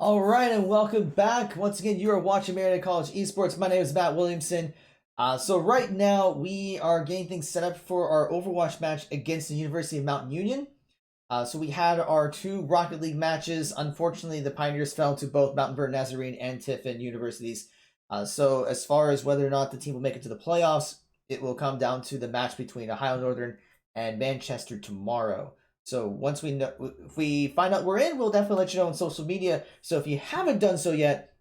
All right, and welcome back. Once again, you are watching Marietta College Esports. My name is Matt Williamson. So right now, we are getting things set up for our Overwatch match against the University of Mount Union. So we had our two Rocket League matches. Unfortunately, the Pioneers fell to both Mountain Verde Nazarene and Tiffin universities. So as far as whether or not the team will make it to the playoffs, it will come down to the match between Ohio Northern and Manchester tomorrow. So once we know, if we find out we're in, we'll definitely let you know on social media. So if you haven't done so yet,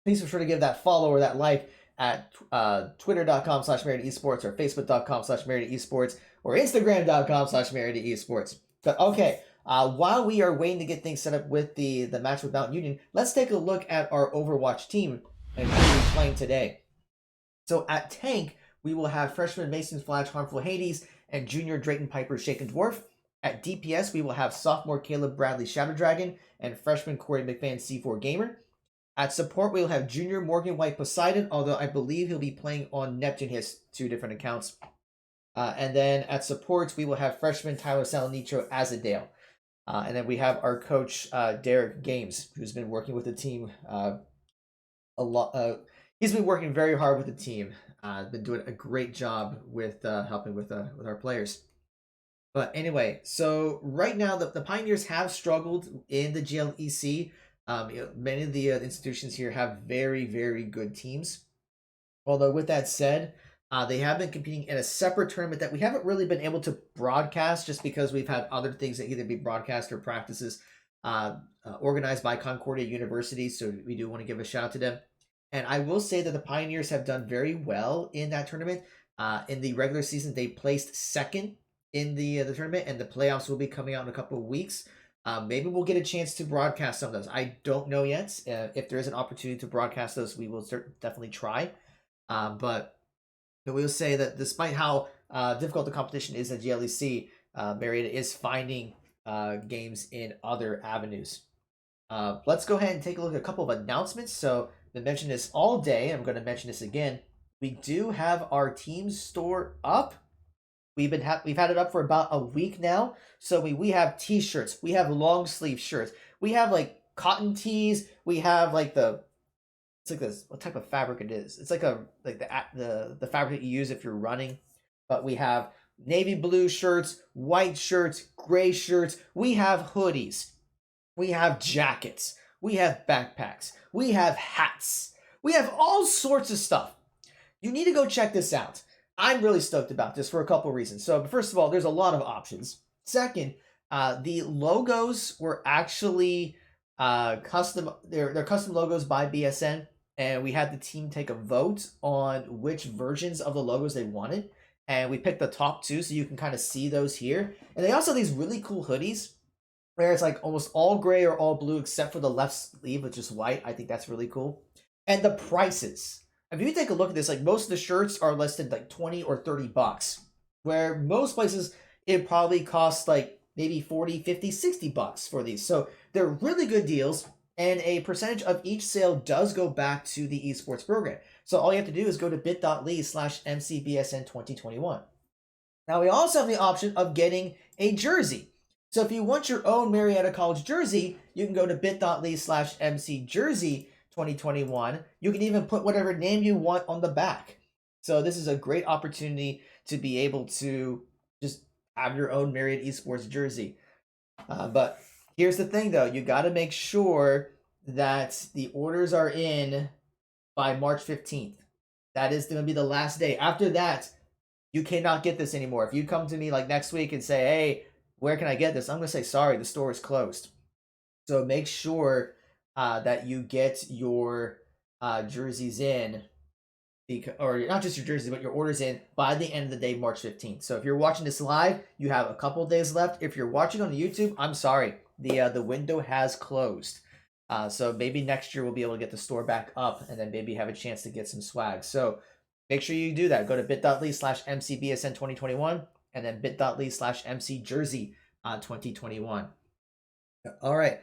please be sure to give that follow or that like at twitter.com/Marietta Esports or facebook.com/Marietta Esports or instagram.com/Marietta Esports. But okay, while we are waiting to get things set up with the match with Mount Union, let's take a look at our Overwatch team and who we're playing today. So at Tank, we will have freshman Mason Flash Harmful Hades and junior Drayton Piper Shaken Dwarf. At DPS, we will have sophomore Caleb Bradley Shadow Dragon and freshman Corey McFan C4 Gamer. At support, we will have junior Morgan White Poseidon, although I believe he'll be playing on Neptune. He has two different accounts. And then at supports, we will have freshman Tyler Salonicho Azadale. And then we have our coach, Derek Games, who's been working with the team a lot. He's been working very hard with the team. Been doing a great job with helping with our players. But anyway, so right now the Pioneers have struggled in the GLEC. Many of the institutions here have very, very good teams. Although with that said, they have been competing in a separate tournament that we haven't really been able to broadcast just because we've had other things that either be broadcast or practices organized by Concordia University. So we do want to give a shout out to them. And I will say that the Pioneers have done very well in that tournament. In the regular season, they placed second in the tournament, and the playoffs will be coming out in a couple of weeks. Maybe we'll get a chance to broadcast some of those. I don't know yet. If there is an opportunity to broadcast those, we will definitely try. But we will say that despite how difficult the competition is at GLEC, Marietta is finding games in other avenues. Let's go ahead and take a look at a couple of announcements. So I mentioned this all day. I'm going to mention this again. We do have our team store up. We've had it up for about a week now. So we have t-shirts, we have long sleeve shirts, we have like cotton tees, we have like it's like this, what type of fabric it is. It's like the fabric that you use if you're running. But we have navy blue shirts, white shirts, gray shirts. We have hoodies. We have jackets. We have backpacks. We have hats. We have all sorts of stuff. You need to go check this out. I'm really stoked about this for a couple reasons. So, first of all, there's a lot of options. Second, the logos were actually custom. They're custom logos by BSN, and we had the team take a vote on which versions of the logos they wanted, and we picked the top two, so you can kind of see those here. And they also have these really cool hoodies, where it's like almost all gray or all blue except for the left sleeve, which is white. I think that's really cool. And the prices. If you take a look at this, like most of the shirts are listed like 20 or 30 bucks, where most places it probably costs like maybe 40, 50, 60 bucks for these. So they're really good deals, and a percentage of each sale does go back to the esports program. So all you have to do is go to bit.ly/MCBSN2021. Now we also have the option of getting a jersey. So if you want your own Marietta College jersey, you can go to bit.ly/MCJersey 2021. You can even put whatever name you want on the back. So this is a great opportunity to be able to just have your own Marietta Esports jersey. But here's the thing though, you got to make sure that the orders are in by March 15th. That is going to be the last day. After that, you cannot get this anymore. If you come to me like next week and say, hey, where can I get this? I'm going to say, sorry, the store is closed. So make sure that you get your jerseys in, or not just your jerseys, but your orders in by the end of the day, March 15th. So if you're watching this live, you have a couple of days left. If you're watching on YouTube, I'm sorry, the window has closed. So maybe next year we'll be able to get the store back up and then maybe have a chance to get some swag. So make sure you do that. Go to bit.ly/MCBSN2021 and then bit.ly/MCJersey2021. All right.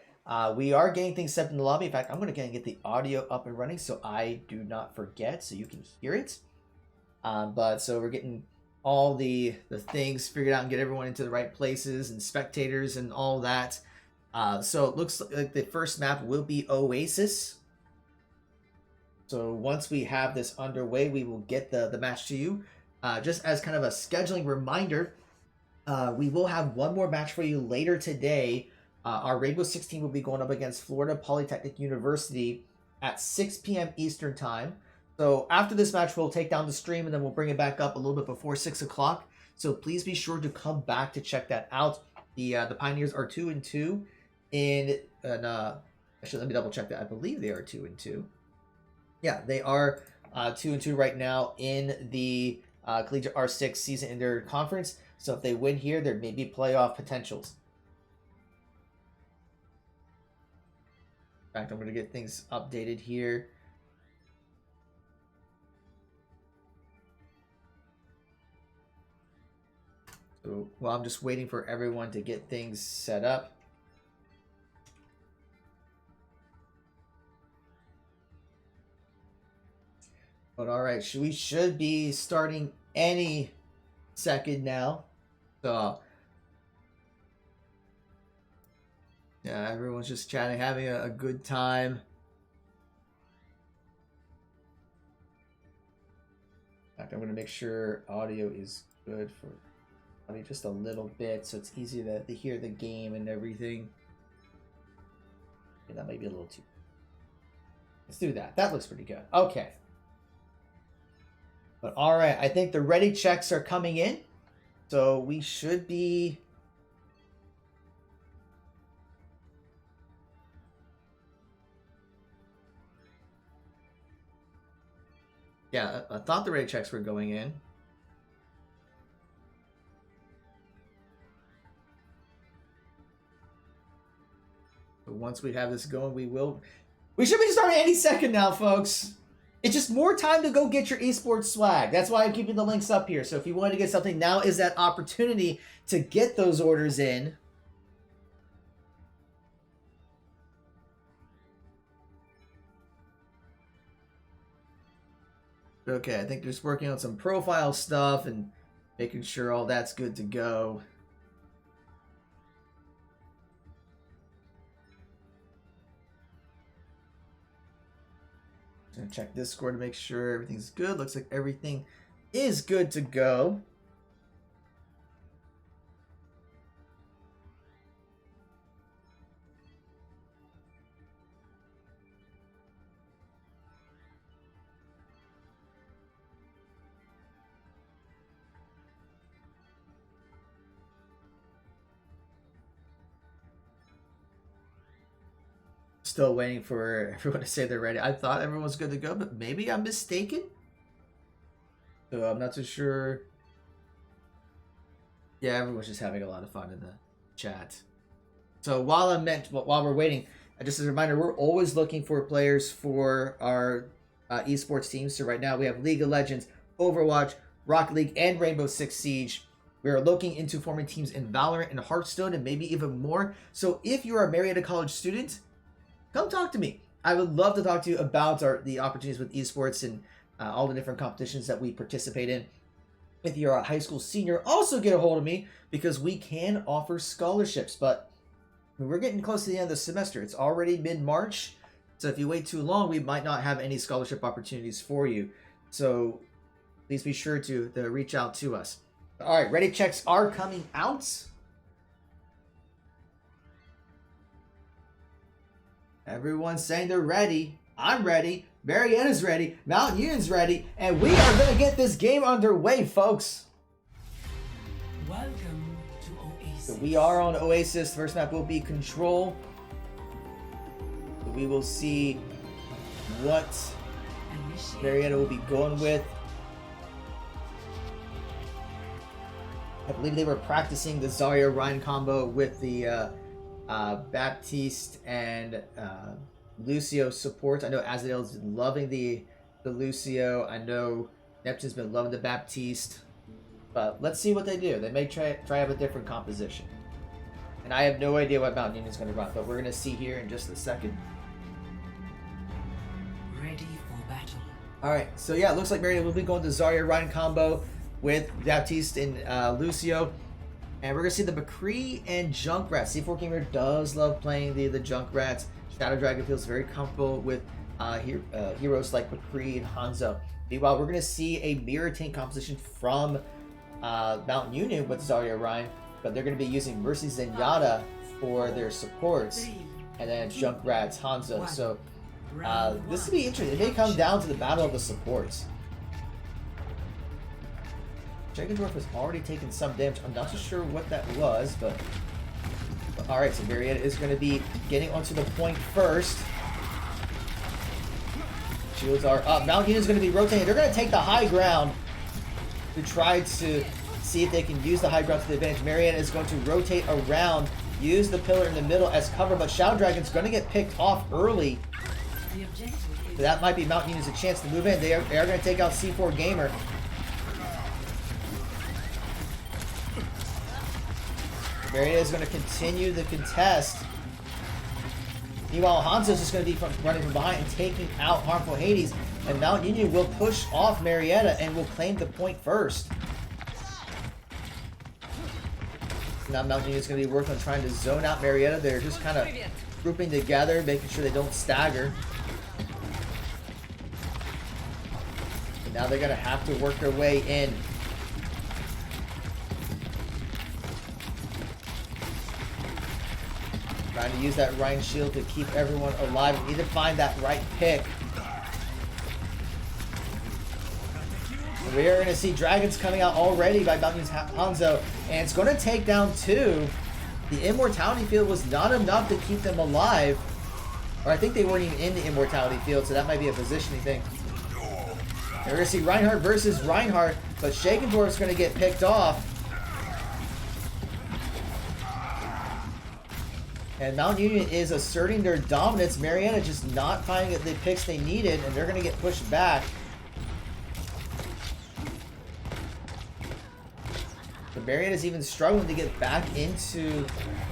We are getting things set in the lobby. In fact, I'm going to get the audio up and running so I do not forget, so you can hear it. But so we're getting all the things figured out and get everyone into the right places and spectators and all that. So it looks like the first map will be Oasis. So once we have this underway, we will get the match to you. Just as kind of a scheduling reminder, we will have one more match for you later today. Our Rainbow 16 will be going up against Florida Polytechnic University at 6 p.m. Eastern Time. So after this match, we'll take down the stream and then we'll bring it back up a little bit before 6 o'clock. So please be sure to come back to check that out. The Pioneers are 2-2 actually, let me double check that. I believe they are 2-2. Yeah, they are 2-2 right now in the Collegiate R6 season in their conference. So if they win here, there may be playoff potentials. In fact, I'm going to get things updated here. So, well, I'm just waiting for everyone to get things set up. But all right, we should be starting any second now. So, yeah, everyone's just chatting, having a good time. In fact, I'm going to make sure audio is good for just a little bit, so it's easy to hear the game and everything. Yeah, that might be a little too. Let's do that. That looks pretty good. Okay. But all right, I think the ready checks are coming in, so we should be. Yeah, I thought the ready checks were going in. But once we have this going, we should be starting any second now, folks. It's just more time to go get your esports swag. That's why I'm keeping the links up here. So if you want to get something, now is that opportunity to get those orders in. Okay, I think they're just working on some profile stuff and making sure all that's good to go. Gonna check Discord to make sure everything's good. Looks like everything is good to go. Still waiting for everyone to say they're ready. I thought everyone was good to go, but maybe I'm mistaken. So I'm not too sure. Yeah, everyone's just having a lot of fun in the chat. So while we're waiting, just as a reminder, we're always looking for players for our esports teams. So right now we have League of Legends, Overwatch, Rocket League, and Rainbow Six Siege. We are looking into forming teams in Valorant and Hearthstone and maybe even more. So if you're a Marietta College student, come talk to me. I would love to talk to you about the opportunities with esports and all the different competitions that we participate in. If you're a high school senior, also get a hold of me because we can offer scholarships. But we're getting close to the end of the semester. It's already mid-March. So if you wait too long, we might not have any scholarship opportunities for you. So please be sure to reach out to us. All right, ready checks are coming out. Everyone's saying they're ready. I'm ready. Marietta's ready. Mount Union's ready. And we are going to get this game underway, folks. Welcome to Oasis. So we are on Oasis. First map will be Control. So we will see what Marietta will be going with. I believe they were practicing the Zarya Ryan combo with the Baptiste and Lucio support. I know Azrael's been loving the Lucio. I know Neptune's been loving the Baptiste. But let's see what they do. They may try out a different composition. And I have no idea what Mount Union's going to run, but we're going to see here in just a second. Ready for battle. Alright, so yeah, it looks like Marietta will be going to Zarya Ryan combo with Baptiste and Lucio. And we're gonna see the McCree and Junkrat. C4 Gamer does love playing the Junkrats. Shadow Dragon feels very comfortable with heroes like McCree and Hanzo. Meanwhile, we're gonna see a mirror tank composition from Mount Union with Zarya Ryan, but they're gonna be using Mercy Zenyatta for their supports, and then Junkrats, Hanzo. So this will be interesting. It may come down to the battle of the supports. Dragendorf has already taken some damage. I'm not so sure what that was, but alright, so Marietta is going to be getting onto the point first. Shields are up. Mount Union is going to be rotating. They're going to take the high ground to try to see if they can use the high ground to the advantage. Marietta is going to rotate around, use the pillar in the middle as cover, but Shadow Dragon's going to get picked off early. So that might be Mount Union's a chance to move in. They are going to take out C4 Gamer. Marietta is going to continue the contest. Meanwhile, Hanzo is just going to be running from behind and taking out Harmful Hades. And Mount Union will push off Marietta and will claim the point first. Now Mount Union is going to be working on trying to zone out Marietta. They're just kind of grouping together, making sure they don't stagger. And now they're going to have to work their way in. Trying to use that Rhine shield to keep everyone alive. We need to find that right pick. And we are going to see dragons coming out already by Mount Union's Hanzo. And it's going to take down 2. The immortality field was not enough to keep them alive. Or I think they weren't even in the immortality field, so that might be a positioning thing. And we're going to see Reinhardt versus Reinhardt, but Shagendorf's going to get picked off. And Mount Union is asserting their dominance. Marietta just not finding the picks they needed, and they're going to get pushed back. But Marietta's even struggling to get back into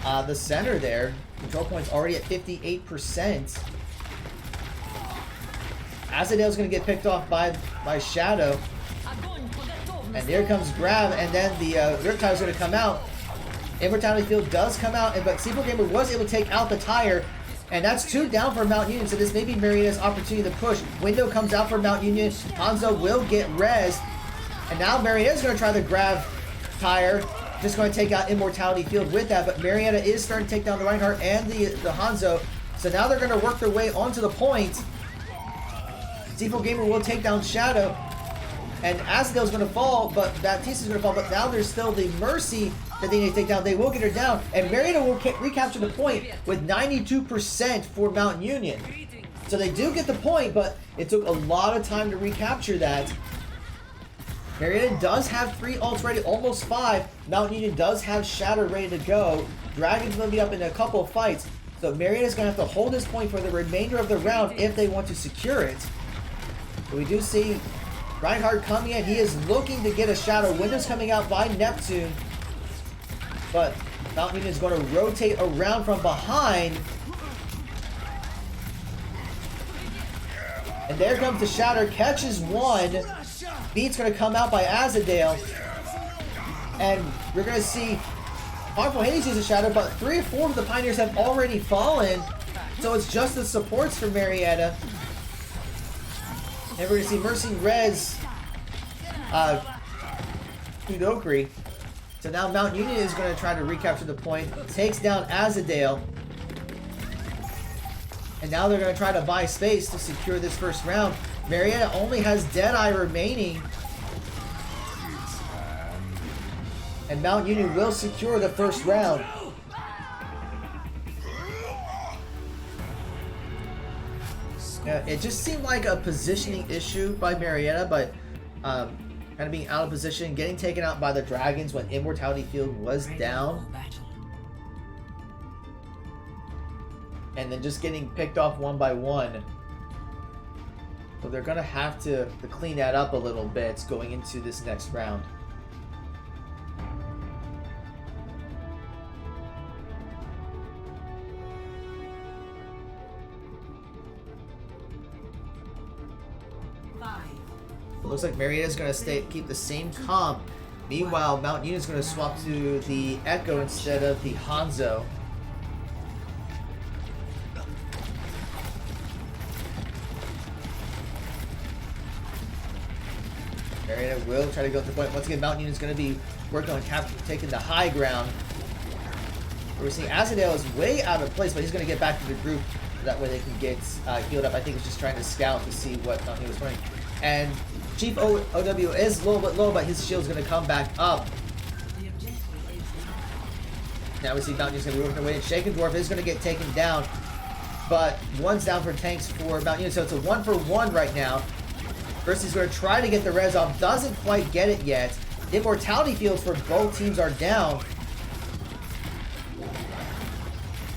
the center there. Control point's already at 58%. Azadale's going to get picked off by Shadow. And here comes Grab, and then the Riptide's going to come out. Immortality Field does come out, but C4 Gamer was able to take out the tire, and that's 2 down for Mount Union, so this may be Marietta's opportunity to push. Window comes out for Mount Union. Hanzo will get rezzed, and now Marietta's going to try to grab tire, just going to take out Immortality Field with that, but Marietta is starting to take down the Reinhardt and the Hanzo, so now they're going to work their way onto the point. C4 Gamer will take down Shadow, and Azadale's going to fall, but Baptista's going to fall, but now there's still the Mercy that they need to take down. They will get her down, and Marietta will recapture the point with 92% for Mount Union. So they do get the point, but it took a lot of time to recapture that. Marietta does have 3 ults ready, almost 5. Mount Union does have Shatter ready to go. Dragon's going to be up in a couple of fights, so Marietta's going to have to hold this point for the remainder of the round if they want to secure it. But we do see Reinhardt coming in. He is looking to get a Shadow. Window's coming out by Neptune. But Mount Union is going to rotate around from behind. And there comes the Shatter. Catches 1. Beat's going to come out by Azadale. And we're going to see Harmful Hades use a Shatter, but 3 or 4 of the Pioneers have already fallen. So it's just the supports for Marietta. And we're going to see Mercy Rez Kudokri. So now Mount Union is going to try to recapture the point. Takes down Azadale. And now they're going to try to buy space to secure this first round. Marietta only has Deadeye remaining. And Mount Union will secure the first round. It just seemed like a positioning issue by Marietta, but kind of being out of position, getting taken out by the Dragons when Immortality Field was down. And then just getting picked off one by one. So they're going to have to clean that up a little bit going into this next round. It looks like Marietta's going to keep the same comp, Meanwhile, Mount Union's going to swap to the Echo instead of the Hanzo. Marietta will try to go to the point. Once again, Mount Union's going to be working on taking the high ground. We're seeing Azadale is way out of place, but he's going to get back to the group. That way they can get healed up. I think he's just trying to scout to see what Mount Union was running. And Chief OW is a little bit low, but his shield's going to come back up. Now we see Mount Union's going to be working away. Shaken Dwarf is going to get taken down. But one's down for tanks for Mount Union. So it's a 1-for-1 right now. First he's going to try to get the res off. Doesn't quite get it yet. Immortality fields for both teams are down.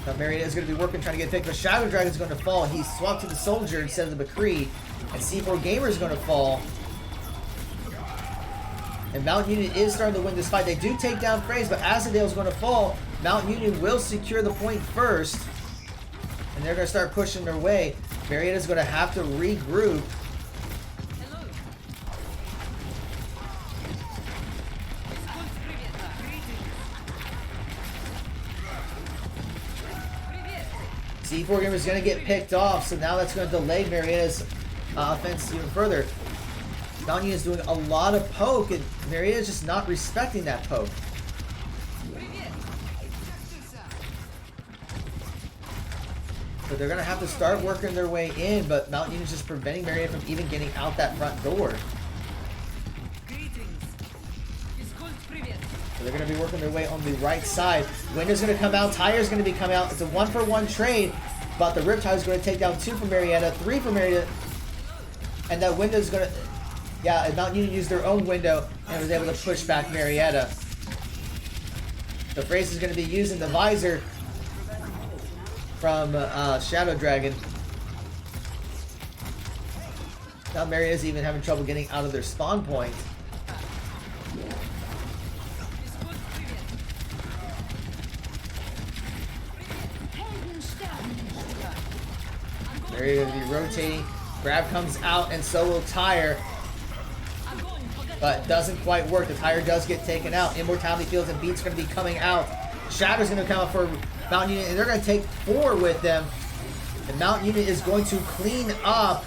Now Marietta is going to be working, trying to get picked, but Shadow Dragon is going to fall. He swapped to the Soldier instead of the McCree. And C4 Gamer is going to fall. And Mount Union is starting to win this fight. They do take down Phrase, but Azadale is going to fall. Mount Union will secure the point first. And they're going to start pushing their way. Marietta is going to have to regroup. C4 Gamer is going to get picked off, so now that's going to delay Marietta's offense even further. Mount Union is doing a lot of poke, and Marietta is just not respecting that poke. So they're going to have to start working their way in, but Mount Union is just preventing Marietta from even getting out that front door. So they're going to be working their way on the right side. Window's going to come out. Tire's going to be coming out. It's a 1-for-1 trade, but the Riptide is going to take down 2 for Marietta, 3 for Marietta, and that Window's going to... Yeah, Mount Union used their own window and was able to push back Marietta. The Phrase is going to be using the visor from Shadow Dragon. Now Marietta's even having trouble getting out of their spawn point. Marietta going to be rotating. Grab comes out, and so will Tire. But doesn't quite work. The Tire does get taken out. Immortality Fields and Beat's going to be coming out. Shadow's going to come out for Mount Union, and they're going to take 4 with them. And Mount Union is going to clean up.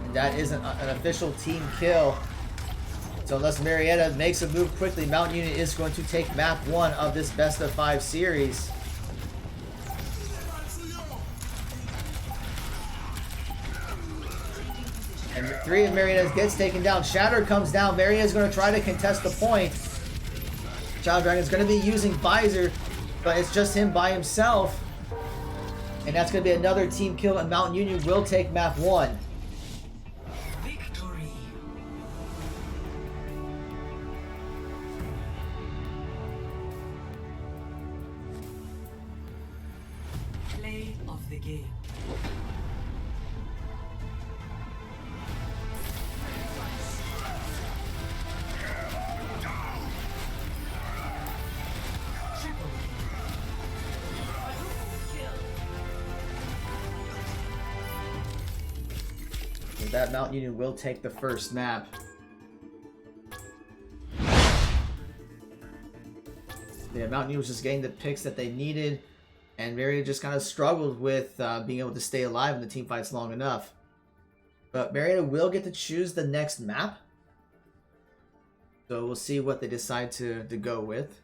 And that is an official team kill. So unless Marietta makes a move quickly, Mount Union is going to take map 1 of this best of 5 series. And 3 of Marietta gets taken down. Shatter comes down. Marietta is going to try to contest the point. Shadow Dragon is going to be using Visor, but it's just him by himself. And that's going to be another team kill, and Mount Union will take map 1. Victory. Play of the game. That Mount Union will take the first map. Yeah, Mount Union was just getting the picks that they needed, and Marietta just kind of struggled with being able to stay alive in the team fights long enough. But Marietta will get to choose the next map, so we'll see what they decide to go with.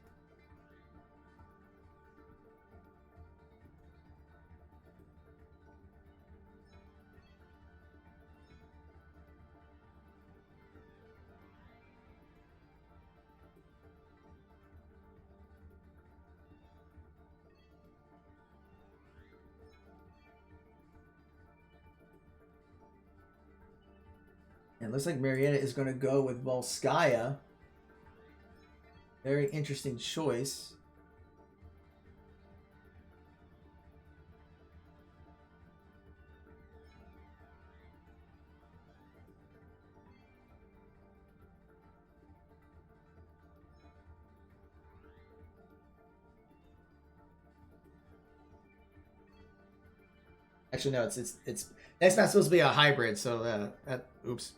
And it looks like Marietta is going to go with Volskaya. Very interesting choice. Actually, no. It's next match supposed to be a hybrid. So oops.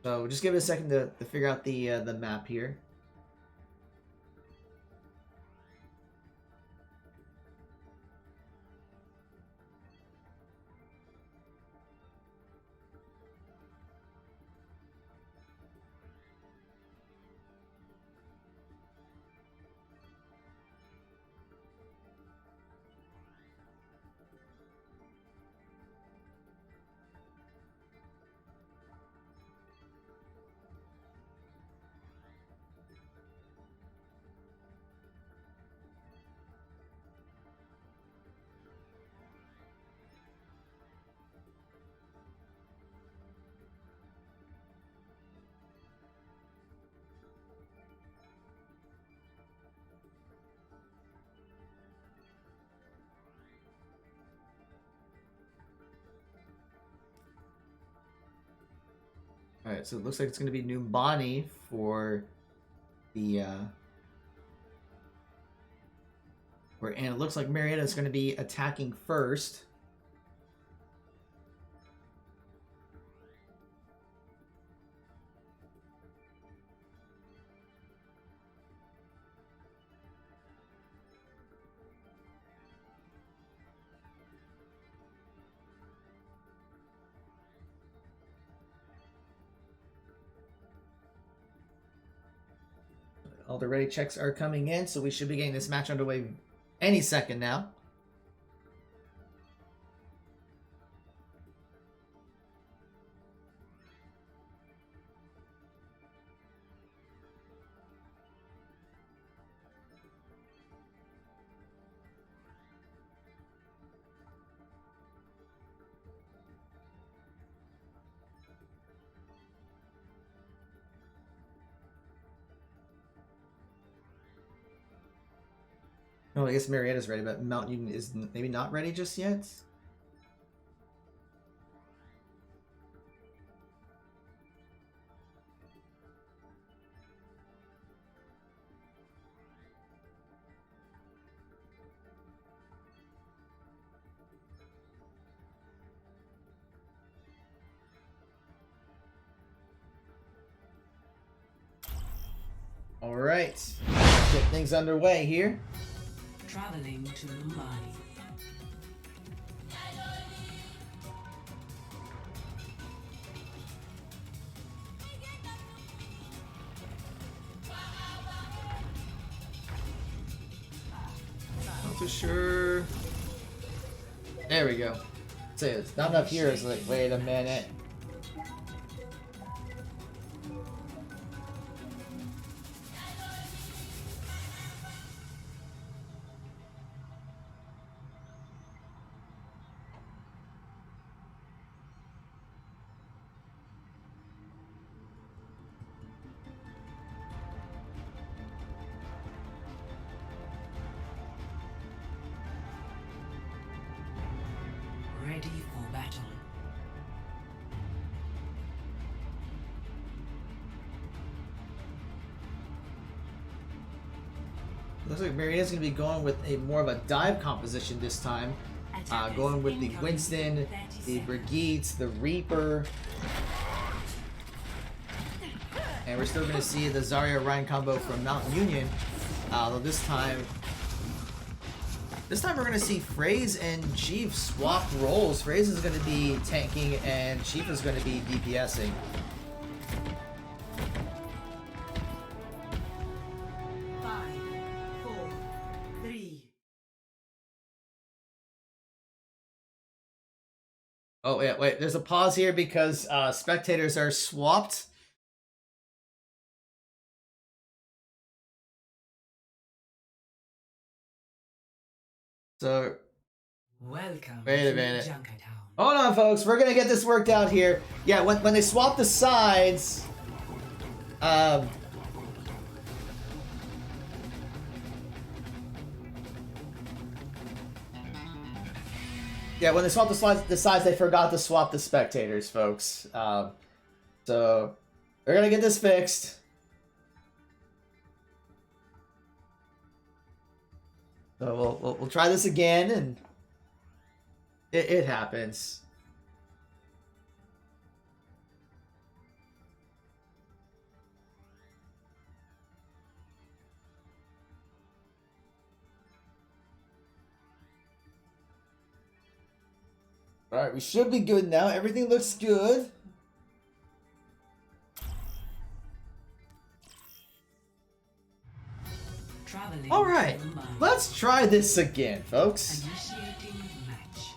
So just give it a second to figure out the map here. All right, so it looks like it's going to be Numbani for the and it looks like Marietta is going to be attacking first. All the ready checks are coming in, so we should be getting this match underway any second now. Oh, I guess Marietta's ready, but Mount Union is maybe not ready just yet. All right, let's get things underway here. Traveling to Mumbai. Not too sure. There we go. Say it's not enough heroes. Like, wait a minute. Ready for battle. Looks like Marietta's going to be going with a more of a dive composition this time. Going with the Winston, the Brigitte, the Reaper. And we're still going to see the Zarya Ryan combo from Mount Union. Though this time we're going to see Phrase and Chief swap roles. Phrase is going to be tanking and Chief is going to be DPSing. Oh, wait, there's a pause here because spectators are swapped. So, Welcome. wait a minute. Hold on, folks. We're gonna get this worked out here. Yeah, when they swap the sides, yeah, when they swap the sides, they forgot to swap the spectators, folks. So we're gonna get this fixed. So we'll try this again, and it happens. All right, we should be good now. Everything looks good. Traveling All right, to Mumbai. let's try this again, folks. Initiating match.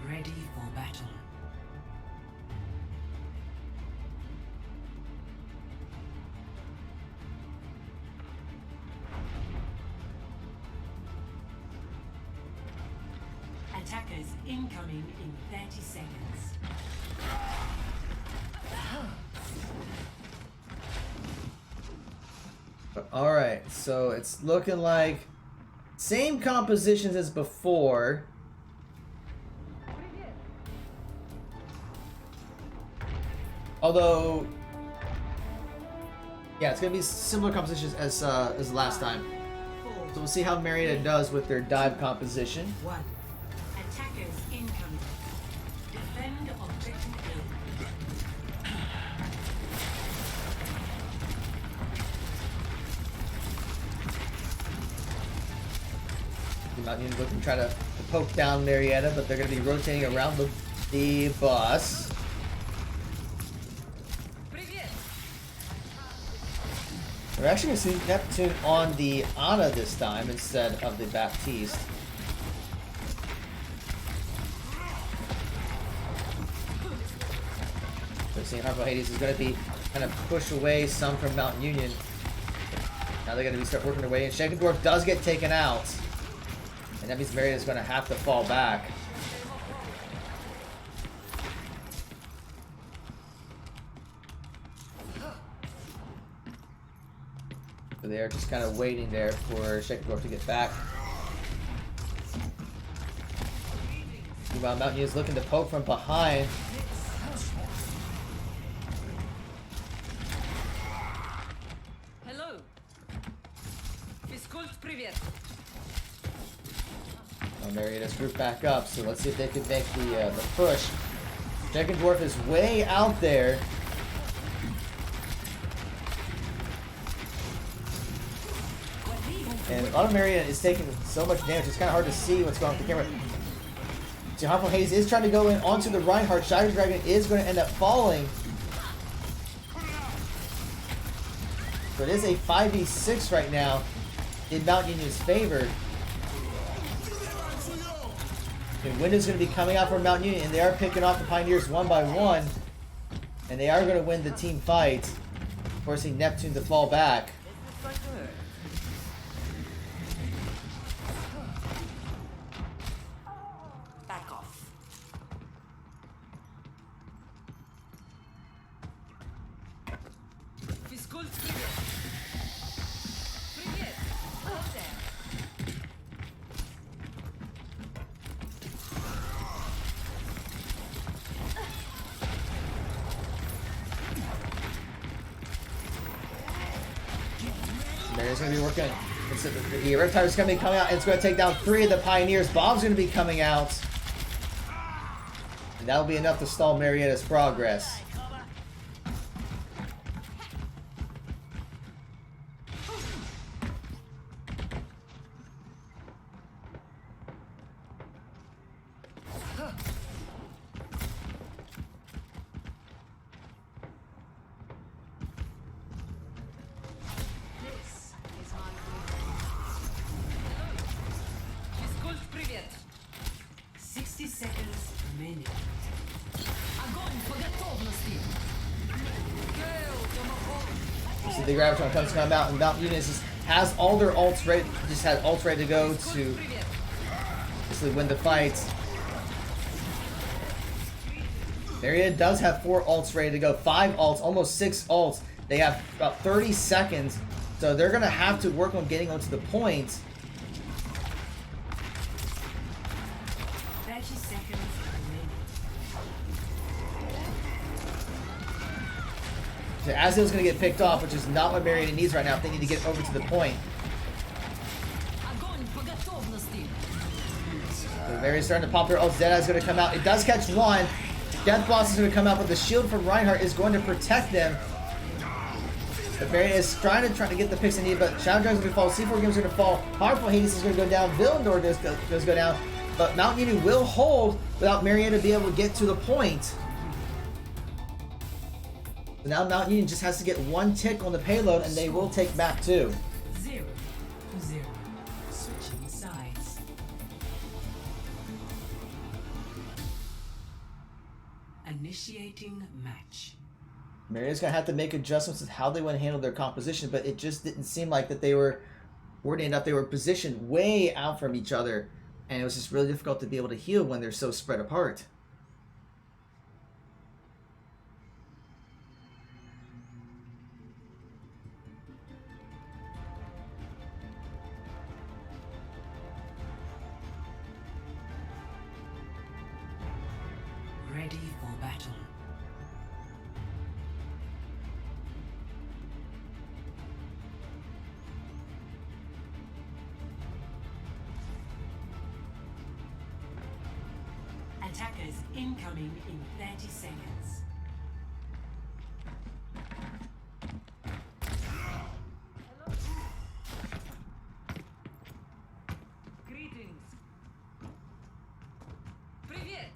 Ready for battle. Attackers incoming in 30 seconds. All right, so it's looking like same compositions as before. Although, yeah, it's gonna be similar compositions as last time. So we'll see how Marietta does with their dive composition. 1. Attackers incoming. Defend objective A. The Mountain Union looking to try to poke down Marietta, but they're gonna be rotating around the bus. We're actually going to see Neptune on the Ana this time instead of the Baptiste. So seeing Harpo Hades is going to be kind of push away some from Mountain Union. Now they're going to be start working their way in. Shankendorf does get taken out. And that means Marietta is going to have to fall back. So they're just kind of waiting there for Shankendorf to get back. Meanwhile, Mountain Union is looking to poke from behind. Hello. Физкульт, привет. Oh, Marietta's grouped back up, so let's see if they can make the push. Shankendorf is way out there. And a lot of Marietta is taking so much damage, it's kind of hard to see what's going on with the camera. So Harpo Hades is trying to go in onto the Reinhardt. Shining Dragon is going to end up falling. So it is a 5v6 right now in Mount Union's favor. And Wind is going to be coming out for Mount Union, and they are picking off the Pioneers one by one. And they are going to win the team fight, forcing Neptune to fall back. Back off. Физкульт, привет. Привет. Hello there. Maria's going to be working. The Reptile is going to be coming out, and it's going to take down 3 of the Pioneers. Bob's going to be coming out. And that'll be enough to stall Marietta's progress. Физкульт, привет. 60 seconds remaining. Огонь по готовности. Гейл, домофон. So the Gravitron comes to come out, and Mount Union just has all their ults ready, just had ults ready to go to Привет. basically win the fight. Marietta does have 4 ults ready to go. 5 ults, almost 6 ults. They have about 30 seconds. So they're going to have to work on getting onto the point. 30 seconds remaining. So Azil's going to get picked off, which is not what Marietta needs right now if they need to get over to the point. Огонь по готовности. So Mariatta's starting to pop their ults. Deadeye's going to come out. It does catch one. Death Boss is going to come out, but the shield from Reinhardt is going to protect them. But Marietta is trying to get the picks they need, but Shadow Dragon's going to fall. C4 Games is going to fall. Harmful Hades is going to go down. Villendor does go down. But Mount Union will hold without Marietta being able to get to the point. So now Mount Union just has to get 1 tick on the payload, and they will take map 2. 0-0. Switching sides. Initiating match. Marietta's going to have to make adjustments to how they want to handle their composition, but it just didn't seem like that they were coordinated enough. They were positioned way out from each other, and it was just really difficult to be able to heal when they're so spread apart. Ready for battle. Attackers incoming in 30 seconds. Greetings. Привет.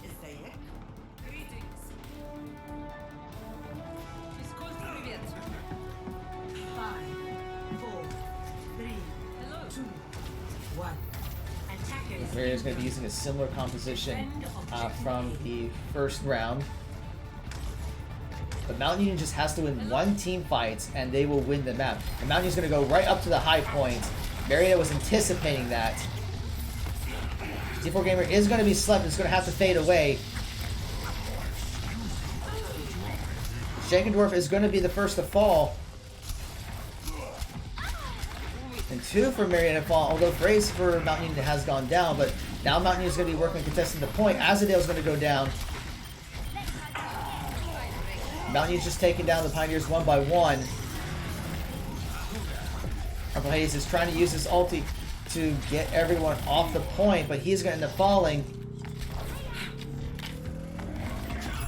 ازيك؟ Greetings. Физкульт, привет. 5, 4, 3, Hello. 2, 1. Attackers. Marietta's going to be using a similar composition from the first round. But Mount Union just has to win 1 team fight, and they will win the map. And Mount Union's going to go right up to the high point. Marietta was anticipating that. D4 Gamer is going to be slept. It's going to have to fade away. Shankendorf is going to be the first to fall. And 2 for Marietta fall, although Phrase for Mount Union has gone down, but now Mount Union is going to be working on contesting the point. Azadale is going to go down. Mount Union's just taking down the Pioneers 1 by 1. Harmful Hades is trying to use his ulti to get everyone off the point, but he's going to end up falling.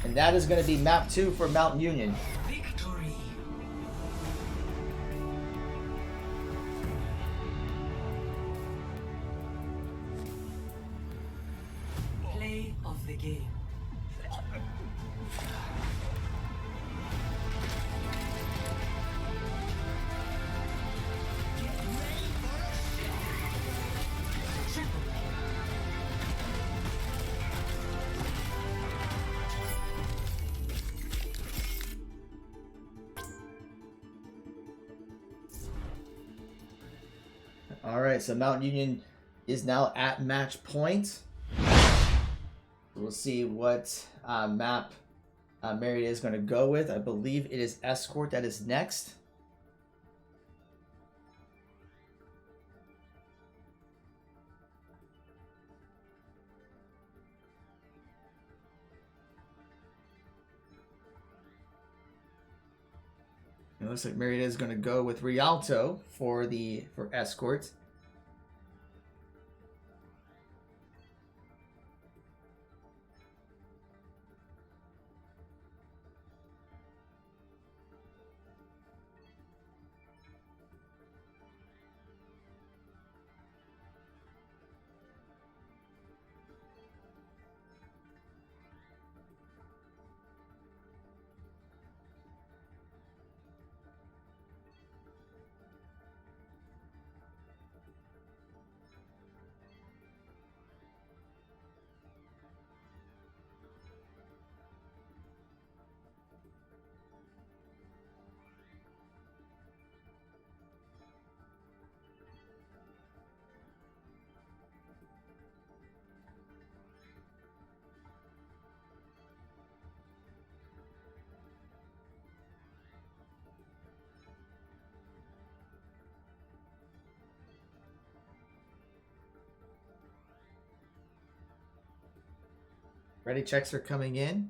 And that is going to be map 2 for Mount Union. Victory. Play of the game. Triple. All right, so Mount Union is now at match point. We'll see what map Marietta is going to go with. I believe it is Escort that is next. It looks like Marietta is going to go with Rialto for Escort. Ready checks are coming in.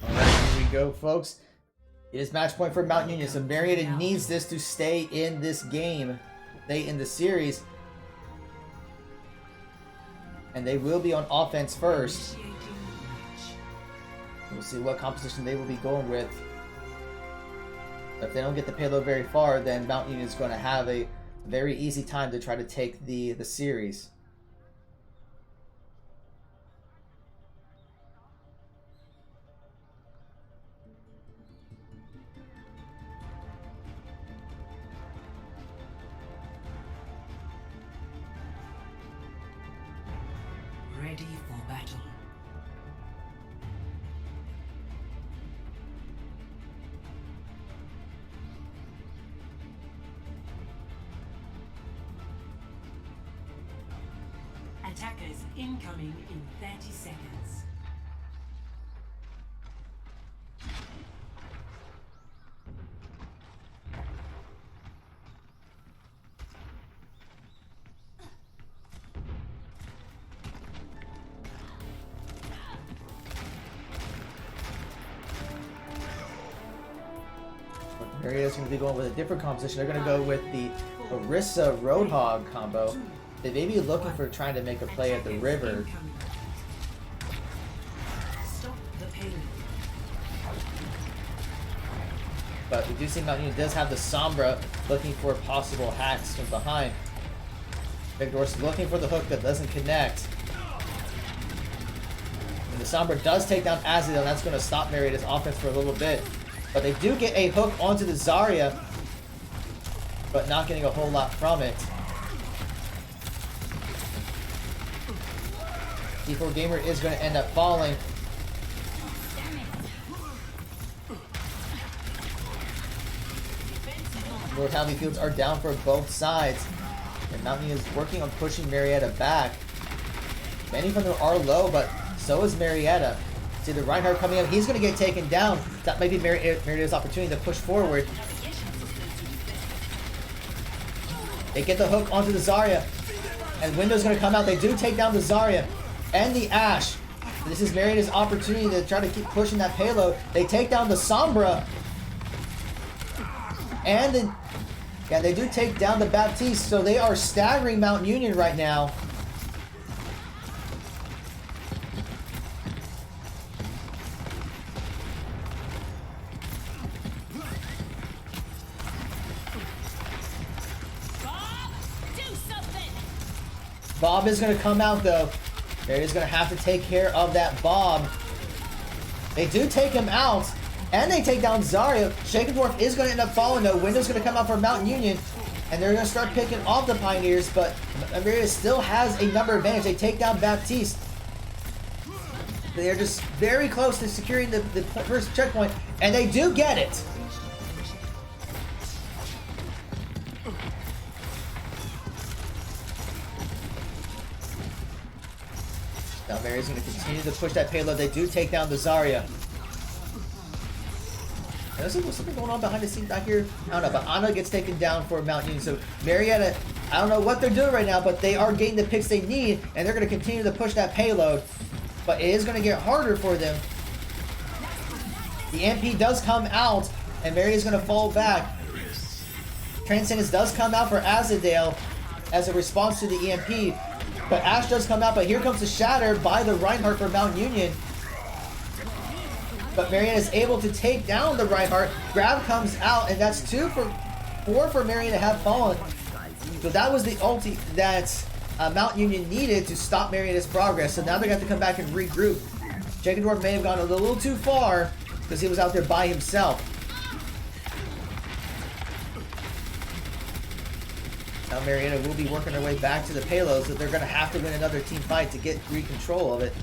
Alright, here we go, folks. It is match point for Mount Union, so Marietta needs this to stay in this game, stay in the series. And they will be on offense first. Initiating match. We'll see what composition they will be going with. If they don't get the payload very far, then Mount Union is going to have a very easy time to try to take the series. Ready for battle. Attackers incoming in 30 seconds. Marietta's going to be going with a different composition. They're going to go with the Orisa Roadhog combo. They may be looking for trying to make a play at the river. Incoming. Stop the payload. But we do see Mount Union does have the Sombra looking for possible hacks from behind. Victor's looking for the hook that doesn't connect. And the Sombra does take down Azadel, and that's going to stop Marietta's offense for a little bit. But they do get a hook onto the Zarya, but not getting a whole lot from it. D4 Gamer is going to end up falling. North Hadley Fields are down for both sides. And Mountain is working on pushing Marietta back. Many from them are low, but so is Marietta. See the Reinhardt coming up. He's going to get taken down. That might be Marietta's opportunity to push forward. They get the hook onto the Zarya. And Window's going to come out. They do take down the Zarya and the Ashe. This is Marietta's opportunity to try to keep pushing that payload. They take down the Sombra. And then, yeah, they do take down the Baptiste. So they are staggering Mount Union right now. Bob is going to come out though. Marietta's going to have to take care of that Bob. They do take him out. And they take down Zarya. Shakendorf is going to end up falling though. Window's going to come out for Mountain Union. And they're going to start picking off the Pioneers. But Marietta still has a number advantage. They take down Baptiste. They are just very close to securing the first checkpoint. And they do get it. Now Marietta's going to continue to push that payload. They do take down the Zarya. There's something going on behind the scenes back here. I don't know, but Ana gets taken down for Mount Union. So Marietta, I don't know what they're doing right now, but they are getting the picks they need, and they're going to continue to push that payload. But it is going to get harder for them. The MP does come out, and Marietta's going to fall back. Transcendence does come out for Azadale as a response to the EMP. But Ashe does come out, but here comes the Shatter by the Reinhardt for Mount Union. But Marietta is able to take down the Reinhardt. Grab comes out, and that's 4 for Marietta have fallen. So that was the ulti that Mount Union needed to stop Marietta's progress. So now they're going to have to come back and regroup. Jakendorf may have gone a little too far because he was out there by himself. Now Marietta will be working their way back to the payloads, but they're going to have to win another team fight to get control of it.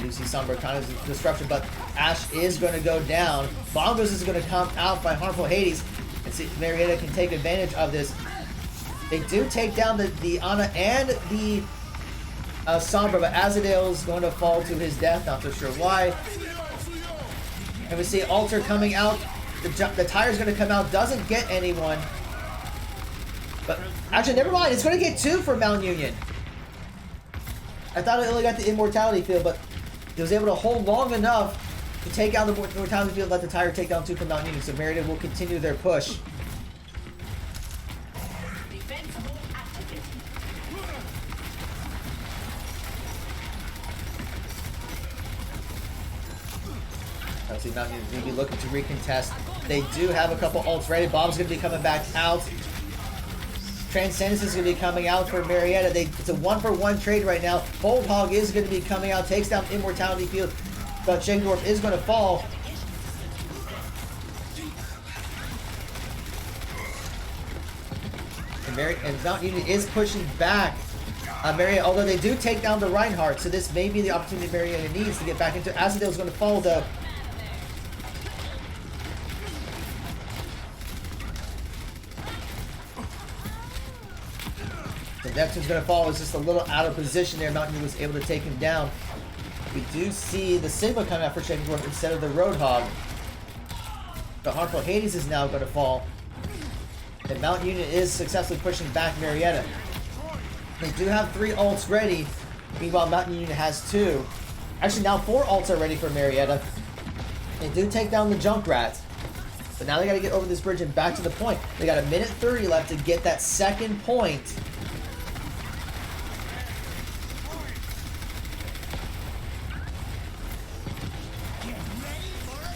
You see Sombra kind of disruption, but Ashe is going to go down. Bongos is going to come out by Harmful Hades. And see if Marietta can take advantage of this. They do take down the Ana and the Sombra, but Azadale's going to fall to his death. Not so sure why. And we see Alter coming out. The tire's going to come out. Doesn't get anyone. But actually, never mind. It's going to get 2 for Mount Union. I thought it only got the Immortality field, but it was able to hold long enough to take out the Immortality field, let the tire take down 2 for Mount Union. So Marietta will continue their push. Obviously, Mount Union's going to be looking to recontest. They do have a couple ults ready. Bob's going to be coming back out. Transcendence is going to be coming out for Marietta. It's a 1-for-1 trade right now. Bold Hog is going to be coming out, takes down Immortality Field, but Shankdorf is going to fall. And Mount Union is pushing back Marietta, although they do take down the Reinhardt, so this may be the opportunity Marietta needs to get back into. Azadale's going to fall, though. Neptune's going to fall. It's just a little out of position there. Mountain Dew was able to take him down. We do see the Sigma coming out for Shankdorf instead of the Roadhog. The Harmful Hades is now going to fall. And Mount Union is successfully pushing back Marietta. They do have 3 ults ready. Meanwhile, Mount Union has 2. Actually, now 4 ults are ready for Marietta. They do take down the Junkrat. But now they got to get over this bridge and back to the point. They got 1:30 left to get that second point.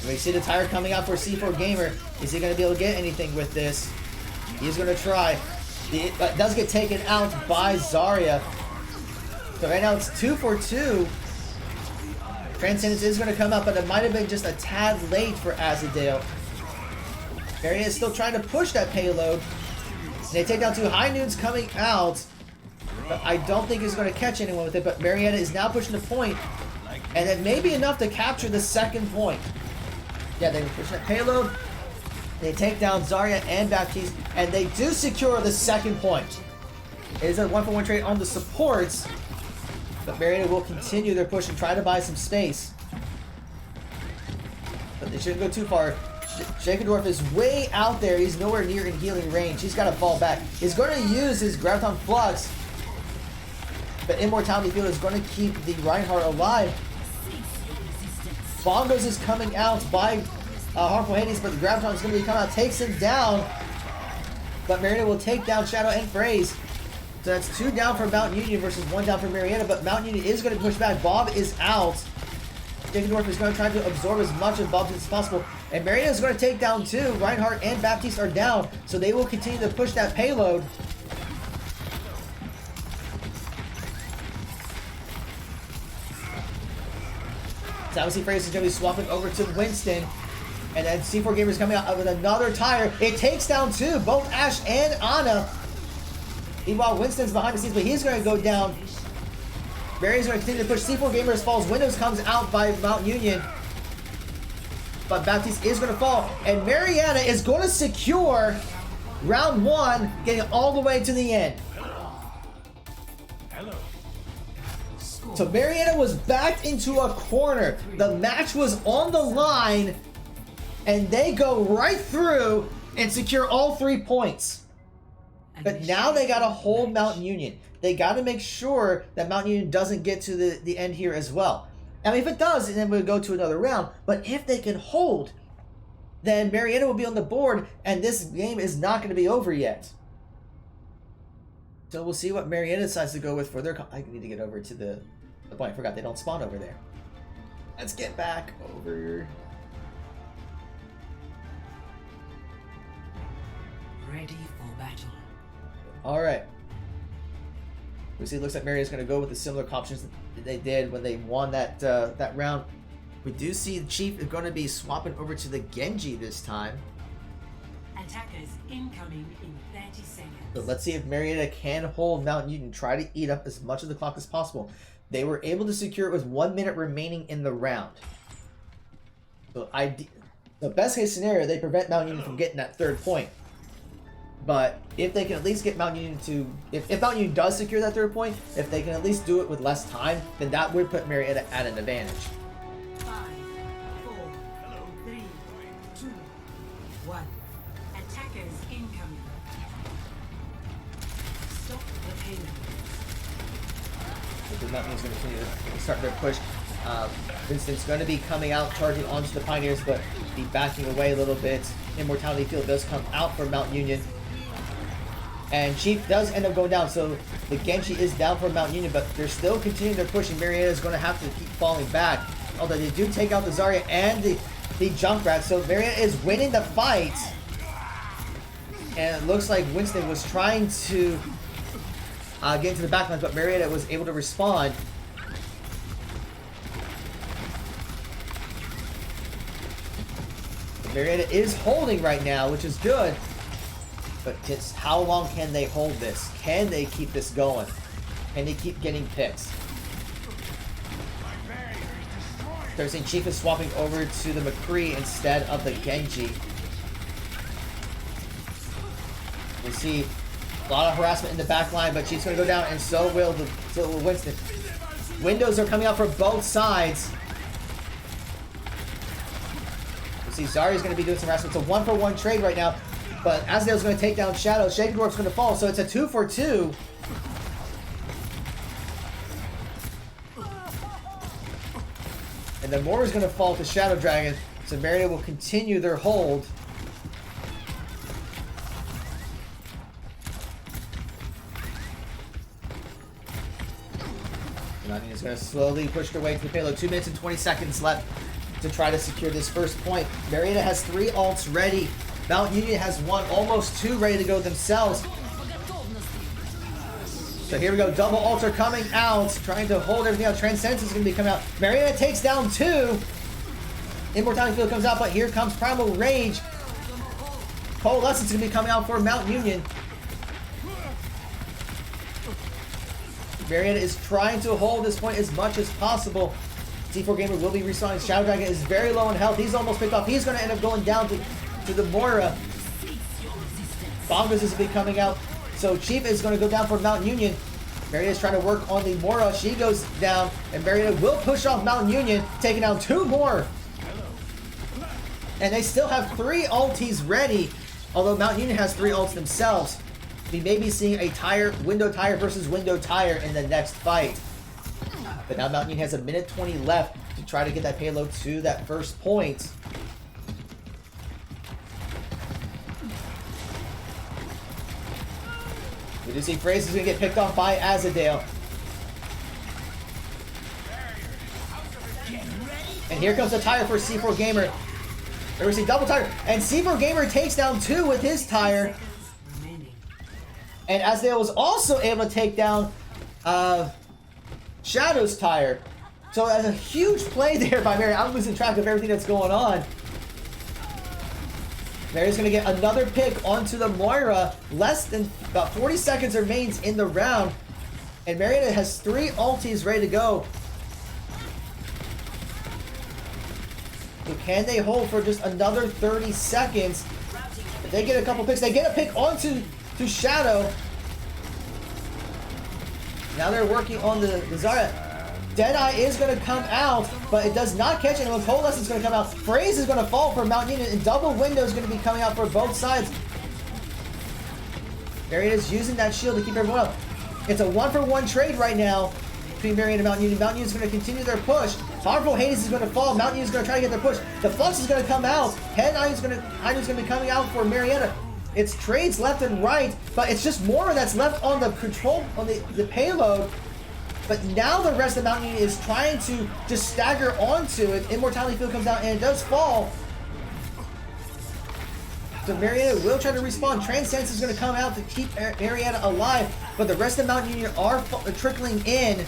We see the tire coming out for C4 Gamer. Is he going to be able to get anything with this? He's going to try. It does get taken out by Zarya. So right now it's 2 for 2. Transcendence is going to come up, but it might have been just a tad late for Azadale. Marietta is still trying to push that payload. They take down 2. High Noon's coming out, but I don't think he's going to catch anyone with it. But Marietta is now pushing the point, and it may be enough to capture the second point. Yeah, they push that payload. They take down Zarya and Baptiste, and they do secure the second point. It is a 1-for-1 trade on the supports, but Marietta will continue their push and try to buy some space. But they shouldn't go too far. Shankdorf is way out there. He's nowhere near in healing range. He's got to fall back. He's going to use his Graviton Flux, but Immortality Field is going to keep the Reinhardt alive. Bongos is coming out by Harmful Hades, but the Graviton is going to be coming out, takes him down. But Marietta will take down Shadow and Phrase. So that's 2 down for Mount Union versus 1 down for Marietta, but Mount Union is going to push back. Bob is out. Shankdorf is going to try to absorb as much of Bob as possible. And Marietta is going to take down 2. Reinhardt and Baptiste are down, so they will continue to push that payload. So obviously Phrase is going to be swapping over to Winston. And then C4 Gamer is coming out with another tire. It takes down 2, both Ashe and Ana. Meanwhile, Winston's behind the scenes, but he's going to go down. Barry's going to continue to push. C4 Gamers falls. Windows comes out by Mount Union. But Baptiste is going to fall. And Marietta is going to secure round 1, getting all the way to the end. So Marietta was backed into a corner. The match was on the line, and they go right through and secure all 3 points. But now they got to hold Mountain Union. They got to make sure that Mountain Union doesn't get to the end here as well. I mean, if it does, then we'll go to another round. But if they can hold, then Marietta will be on the board, and this game is not going to be over yet. So we'll see what Marietta decides to go with for their... I need to get over to the point. I forgot they don't spawn over there. Let's get back over. Ready for battle. All right. We see it looks like Marietta's going to go with the similar options that they did when they won that that round. We do see the Chief is going to be swapping over to the Genji this time. Attackers incoming in 30 seconds. So let's see if Marietta can hold Mountain Union, try to eat up as much of the clock as possible. They were able to secure it with 1 minute remaining in the round. So the best case scenario, they prevent Mountain Union from getting that 3rd point. But if they can at least get Mount Union to, if Mount Union does secure that third point, if they can at least do it with less time, then that would put Marietta at an advantage. 5, 4, 3, 2, 1. Attackers incoming. Stop the payload. So the Mount Union's going to continue to start their push. Winston's going to be coming out, charging onto the Pioneers, but be backing away a little bit. Immortality Field does come out for Mount Union. And Chief does end up going down, so the Genji is down for Mount Union, but they're still continuing their push, and Marietta is going to have to keep falling back. Although they do take out the Zarya and the Junkrat, so Marietta is winning the fight. And it looks like Winston was trying to get into the backline, but Marietta was able to respond. Marietta is holding right now, which is good. But just how long can they hold this? Can they keep this going? Can they keep getting picks? They're seeing Chief is swapping over to the McCree instead of the Genji. We see a lot of harassment in the back line, but Chief's going to go down, and so will Winston. Windows are coming out for both sides. We see Zarya's going to be doing some harassment. It's a 1-for-1 trade right now. But Asdale's going to take down Shadow. Shakendorf's going to fall, so it's a 2-for-2. And then Moira's going to fall to Shadow Dragon. So Marietta will continue their hold. Nani is going to slowly push their way to the payload. 2 minutes and 20 seconds left to try to secure this first point. Marietta has 3 ults ready. Mount Union has 1, almost 2 ready to go themselves. So here we go. Double ults are coming out, trying to hold everything out. Transcendence is going to be coming out. Marietta takes down 2. Immortality Field comes out, but here comes Primal Rage. Coalescence is going to be coming out for Mount Union. Marietta is trying to hold this point as much as possible. C4 Gamer will be respawning. Shadow Dragon is very low in health. He's almost picked off. He's going to end up going down to the Moira. Bombers is going to be coming out. So Chief is going to go down for Mount Union. Marietta is trying to work on the Moira. She goes down, and Marietta will push off Mount Union, taking down 2 more. And they still have 3 ultis ready, although Mount Union has 3 ults themselves. We may be seeing a window tire versus window tire in the next fight. But now Mount Union has 1 minute 20 left to try to get that payload to that first point. We do see Phrase is going to get picked off by Azadale. And here comes the tire for C4 Gamer. There we see double tire. And C4 Gamer takes down 2 with his tire. And Azadale was also able to take down Shadow's tire. So that's a huge play there by Mary. I'm losing track of everything that's going on. Mary's going to get another pick onto the Moira. Less than about 40 seconds remains in the round. And Marietta has 3 ultis ready to go. So can they hold for just another 30 seconds? If they get a couple picks, they get a pick onto Shadow. Now they're working on the Zarya. Deadeye is going to come out, but it does not catch anyone. Coalescence is going to come out. Phrase is going to fall for Mount Union, and double window is going to be coming out for both sides. Marietta is using that shield to keep everyone up. It's a 1-for-1 trade right now between Marietta and Mount Union. Mount Union is going to continue their push. Powerful Hades is going to fall. Mount Union is going to try to get their push. The Flux is going to come out. Head Eye is going to be coming out for Marietta. It's trades left and right, but it's just Moira that's left on the control on the payload. But now the rest of Mount Union is trying to just stagger onto it. Immortality Field comes out and it does fall. So Marietta will try to respawn. Transcendence is going to come out to keep Marietta alive, but the rest of Mount Union are trickling in.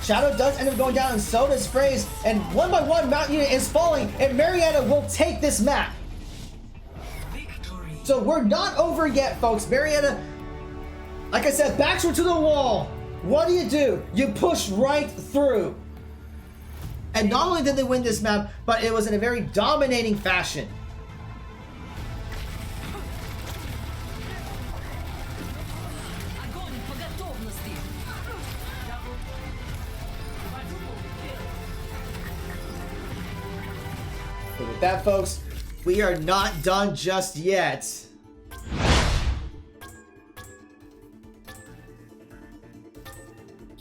Shadow does end up going down, and so does Phrase. And one by one, Mount Union is falling, and Marietta will take this map. Victory. So we're not over yet, folks. Marietta, like I said, backs were to the wall. What do? You push right through. And not only did they win this map, but it was in a very dominating fashion. But with that, folks, we are not done just yet.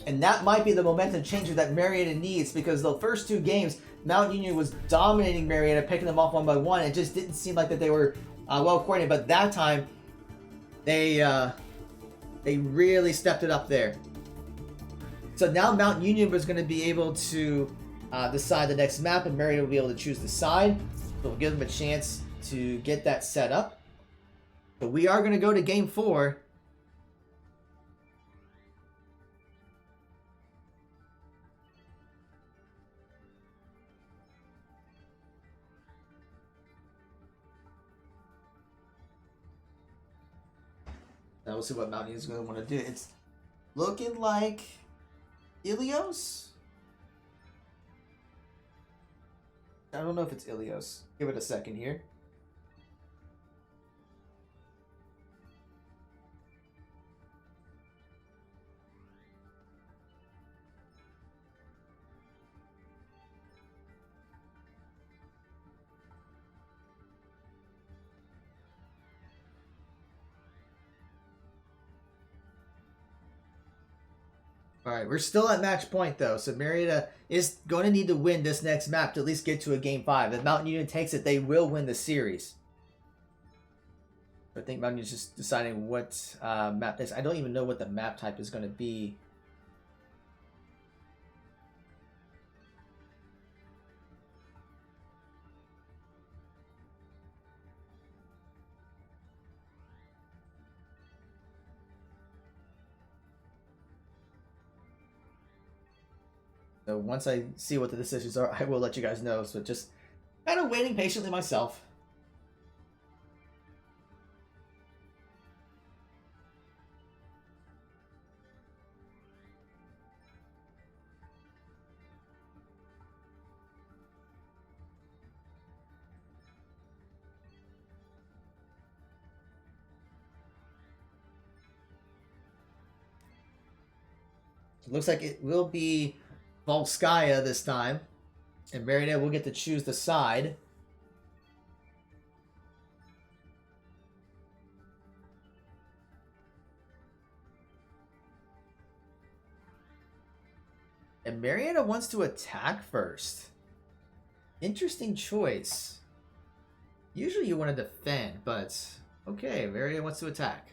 And that might be the momentum changer that Marietta needs, because the first two games, Mount Union was dominating Marietta, picking them off one by one. It just didn't seem like that they were well coordinated. But that time, they really stepped it up there. So now Mount Union was going to be able to decide the next map, and Marietta will be able to choose the side. So we'll give them a chance to get that set up. But we are going to go to game 4. Now we'll see what Mount Union's going to want to do. It's looking like Ilios? I don't know if it's Ilios. Give it a second here. Alright, we're still at match point though, so Marietta is going to need to win this next map to at least get to a game 5. If Mountain Union takes it, they will win the series. I think Mountain Union's just deciding what map this. I don't even know what the map type is going to be. So once I see what the decisions are, I will let you guys know. So just kind of waiting patiently myself. It looks like it will be Volskaya this time, and Marietta will get to choose the side. And Marietta wants to attack first. Interesting choice. Usually you want to defend, but okay, Marietta wants to attack.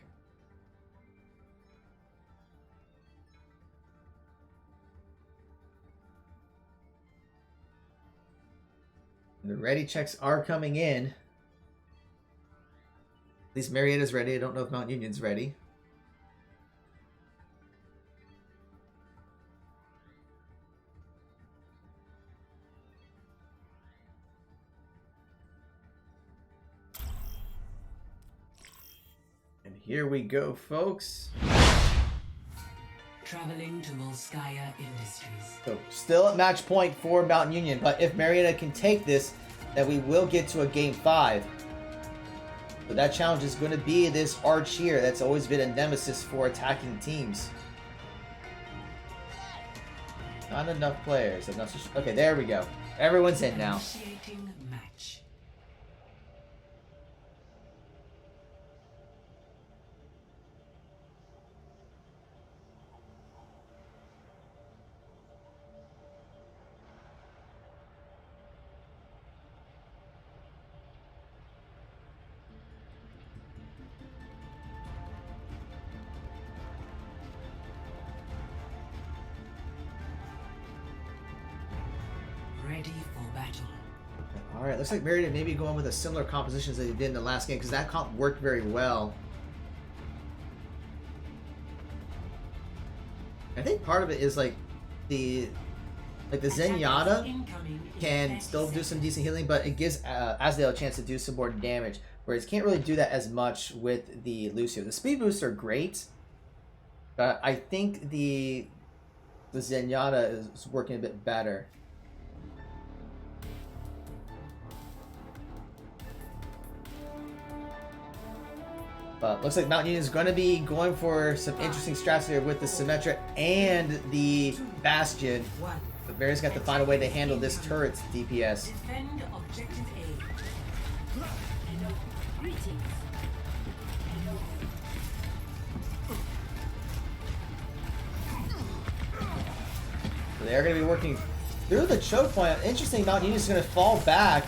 The ready checks are coming in. At least Marietta's ready. I don't know if Mount Union's ready. And here we go, folks. Traveling to Volskaya Industries. So still at match point for Mountain Union, but if Marietta can take this, then we will get to a game 5. So that challenge is going to be this arch here. That's always been a nemesis for attacking teams. Not enough players. I'm not so sure. Okay, there we go. Everyone's in now. Initiating match. Ready for battle. Alright, looks like Marietta may be going with a similar composition as they did in the last game, because that comp worked very well. I think part of it is like the Zenyatta can still do some decent healing, but it gives Asdale a chance to do some more damage, whereas can't really do that as much with the Lucio. The speed boosts are great, but I think the Zenyatta is working a bit better. But looks like Mount Union is going to be going for some interesting strategy with the Symmetra and the Bastion. But Maria's got to find a way to handle this turret's DPS. Defend objective A. So they're going to be working through the choke point. Interesting, Mount Union's going to fall back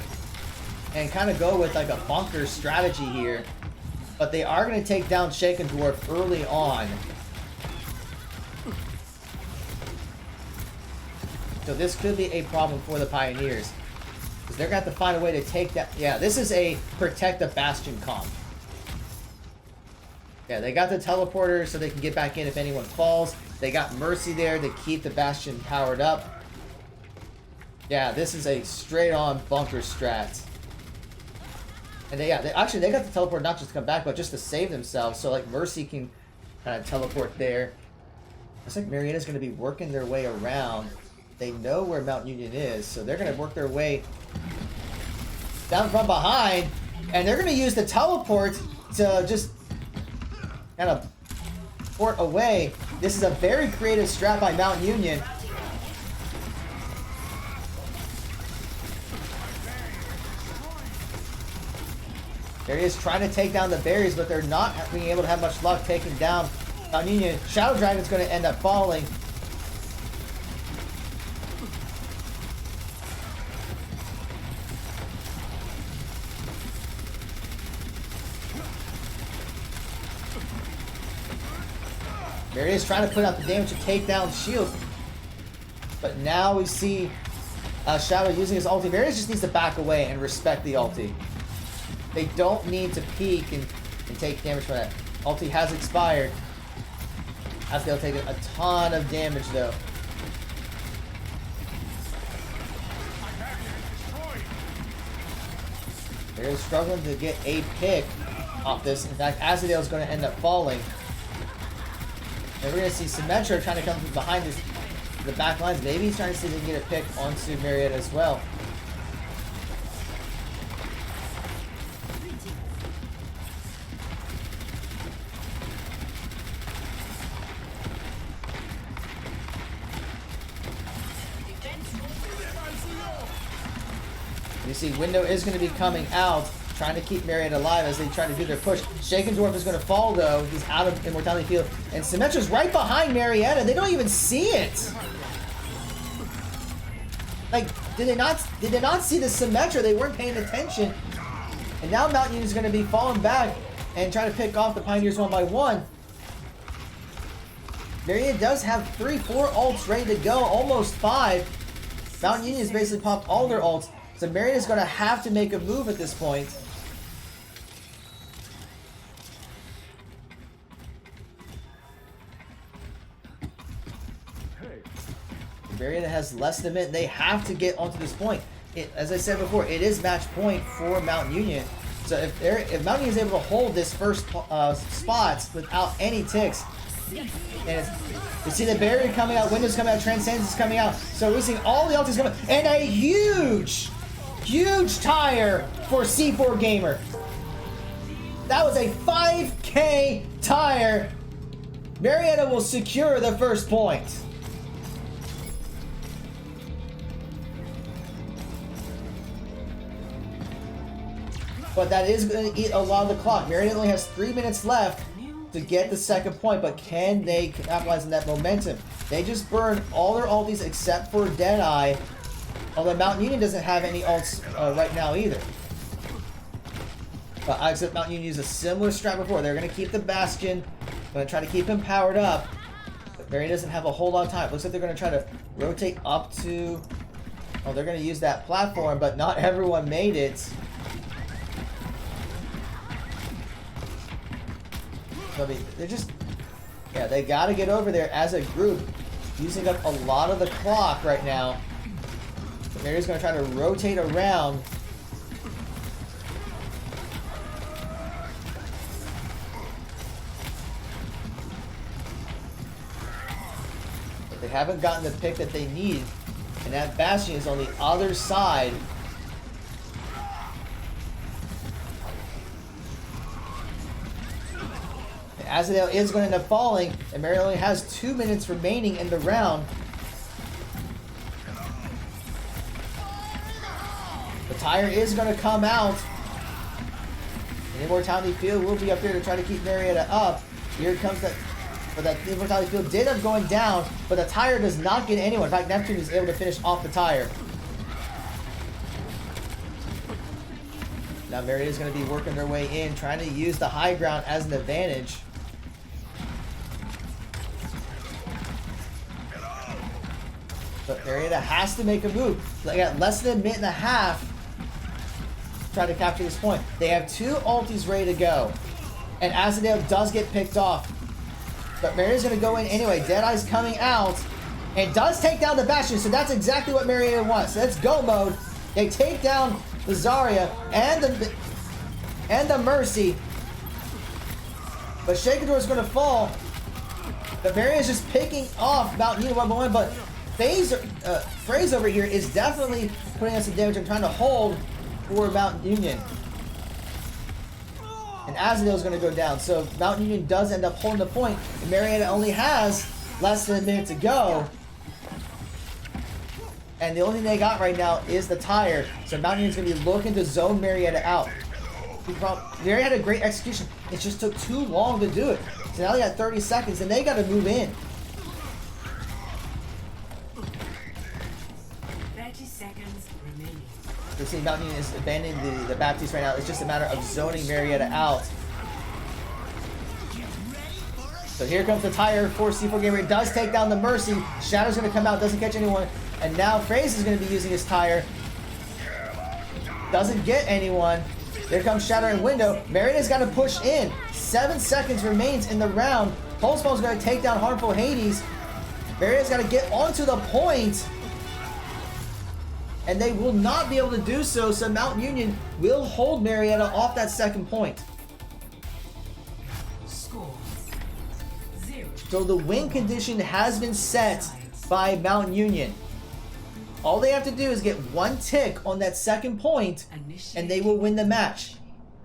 and kind of go with like a bunker strategy here. But they are going to take down Shaken Dwarf early on. So this could be a problem for the Pioneers. Because they're going to have to find a way to take that. Yeah, this is a protect the Bastion comp. Yeah, they got the teleporter so they can get back in if anyone falls. They got Mercy there to keep the Bastion powered up. Yeah, this is a straight-on bunker strat. And they got the teleport not just to come back, but just to save themselves. So, like, Mercy can kind of teleport there. Looks like Marietta's going to be working their way around. They know where Mount Union is, so they're going to work their way down from behind. And they're going to use the teleport to just kind of port away. This is a very creative strat by Mount Union. There he is trying to take down the berries, but they're not being able to have much luck taking down Mount Union. Shadow Dragon's going to end up falling. There he is trying to put out the damage to take down shields. But now we see Shadow using his ulti. Marius just needs to back away and respect the ulti. They don't need to peek and take damage from that. Ulti has expired. Asdale taking a ton of damage though. They're struggling to get a pick off this. In fact, Azadale is going to end up falling. And we're going to see Symmetra trying to come from behind the back lines. Maybe he's trying to see if he can get a pick onto Marietta as well. You see, Window is going to be coming out, trying to keep Marietta alive as they try to do their push. Shaken Dwarf is going to fall, though. He's out of Immortality Field. And Symmetra's right behind Marietta. They don't even see it. Like, did they not see the Symmetra? They weren't paying attention. And now Mount Union is going to be falling back and trying to pick off the Pioneers one by one. Marietta does have 3-4 ults ready to go, almost 5. Mount Union has basically popped all their ults. So Marietta's going to have to make a move at this point. Marietta has less than a minute. They have to get onto this point. As I said before, it is match point for Mount Union. So if Mount Union is able to hold this first spot without any ticks, and you see the barrier coming out, Windows coming out, Transcendence is coming out. So we're seeing all the ultis coming, and a huge tire for C4 Gamer. That was a 5K tire. Marietta will secure the first point. But that is going to eat a lot of the clock. Marietta only has 3 minutes left to get the second point, but can they capitalize on that momentum? They just burned all their ultis except for Deadeye. Although Mount Union doesn't have any ults right now either. But except Mount Union used a similar strat before. They're going to keep the Bastion. Going to try to keep him powered up. But Marietta doesn't have a whole lot of time. Looks like they're going to try to rotate up to... Oh, they're going to use that platform, but not everyone made it. I mean, they're just... Yeah, they got to get over there as a group. Using up a lot of the clock right now. Maria's going to try to rotate around. But they haven't gotten the pick that they need. And that Bastion is on the other side. Azadale is going to end up falling, and Marietta only has 2 minutes remaining in the round. The tire is going to come out. The Immortality Field will be up there to try to keep Marietta up. Here comes that. But that Immortality Field did end up going down, but the tire does not get anyone. In fact, Neptune is able to finish off the tire. Now Marietta is going to be working their way in, trying to use the high ground as an advantage. But Marietta has to make a move. They got less than a minute and a half to try to capture this point. They have 2 ultis ready to go. And Azadale does get picked off. But Marietta's going to go in anyway. Deadeye's coming out. And does take down the Bastion. So that's exactly what Marietta wants. So that's go mode. They take down the Zarya and the Mercy. But Shakador is going to fall. But Marietta's just picking off Mount Union 1-1. But Phrase over here is definitely putting us in damage and trying to hold for Mount Union. And Azadale is going to go down. So Mount Union does end up holding the point. And Marietta only has less than a minute to go. And the only thing they got right now is the tire. So Mount Union's going to be looking to zone Marietta out. Marietta had a great execution. It just took too long to do it. So now they got 30 seconds and they got to move in. 30 seconds remaining. You see Mount Union is abandoning the Baptiste right now. It's just a matter of zoning Marietta out. So here comes the tire for C4 Gamer. It does take down the Mercy. Shadow's going to come out, doesn't catch anyone. And now Phrase is going to be using his tire. Doesn't get anyone. There comes Shadow and Window. Marietta's got to push in. 7 seconds remains in the round. Pulseball's going to take down Harmful Hades. Marietta's got to get onto the point. And they will not be able to do so. So Mount Union will hold Marietta off that second point. Score 0. So the win condition has been set by Mount Union. All they have to do is get 1 tick on that second point, and they will win the match.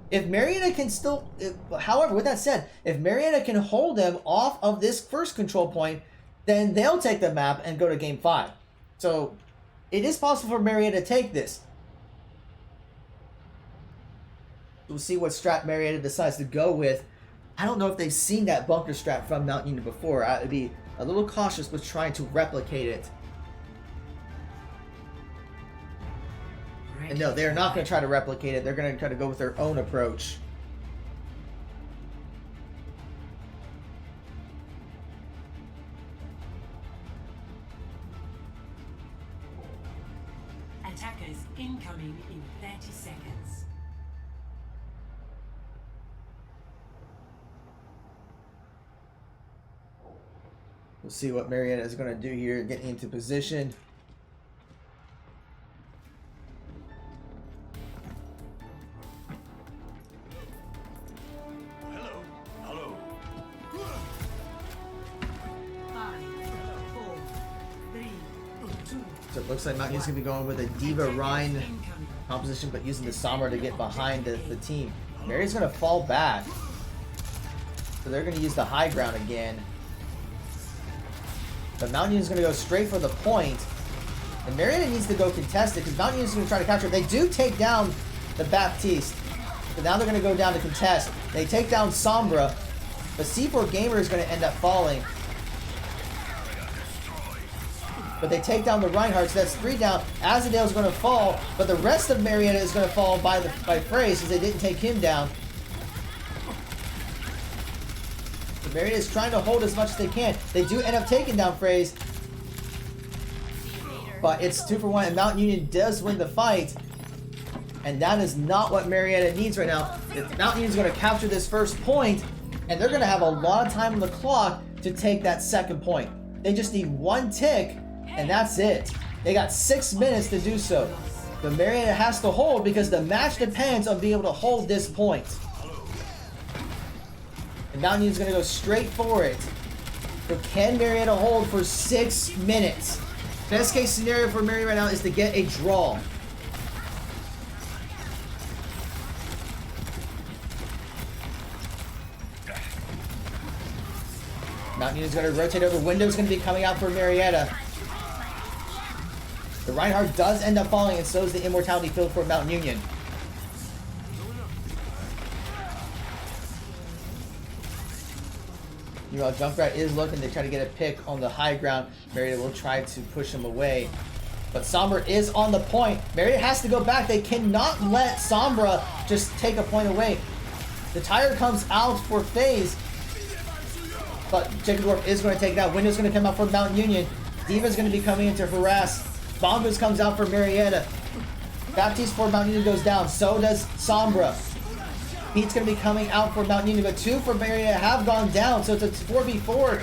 If Marietta can still, however, with that said, if Marietta can hold them off of this first control point, then they'll take the map and go to game 5. So it is possible for Marietta to take this. We'll see what strat Marietta decides to go with. I don't know if they've seen that bunker strat from Mount Union before. I'd be a little cautious with trying to replicate it. And no, they're not going to try to replicate it. They're going to try to go with their own approach. Attackers incoming in 30 seconds. We'll see what Marietta is going to do here, getting into position. So it looks like Mount Union's going to be going with a Diva Rhine composition, but using the Sombra to get behind the team. Marietta's going to fall back. So they're going to use the high ground again. But Mount Union's going to go straight for the point. And Marietta needs to go contested because Mount Union's going to try to capture it. They do take down the Baptiste. So now they're going to go down to contest. They take down Sombra. But C4 Gamer is going to end up falling. But they take down the Reinhardt, so that's 3 down. Azadale's going to fall, but the rest of Marietta is going to fall by Phrase, because they didn't take him down. So Marietta is trying to hold as much as they can. They do end up taking down Phrase, but it's 2 for 1, and Mount Union does win the fight. And that is not what Marietta needs right now. Mount Union's going to capture this first point, and they're going to have a lot of time on the clock to take that second point. They just need 1 tick. And that's it. They got 6 minutes to do so. But Marietta has to hold because the match depends on being able to hold this point. And Mount Union's going to go straight for it. So can Marietta hold for 6 minutes? Best case scenario for Marietta right now is to get a draw. Mount Union's going to rotate over. Window's going to be coming out for Marietta. The Reinhardt does end up falling, and so is the Immortality Field for Mountain Union. Meanwhile, Junkrat is looking to try to get a pick on the high ground. Marietta will try to push him away. But Sombra is on the point. Marietta has to go back. They cannot let Sombra just take a point away. The tire comes out for FaZe. But Jacob Dwarf is going to take that. Window's going to come out for Mountain Union. Diva's going to be coming in to harass. Bombas comes out for Marietta. Baptiste for Mountain Union goes down. So does Sombra. Pete's going to be coming out for Mountain Union, but 2 for Marietta have gone down, so it's a 4v4.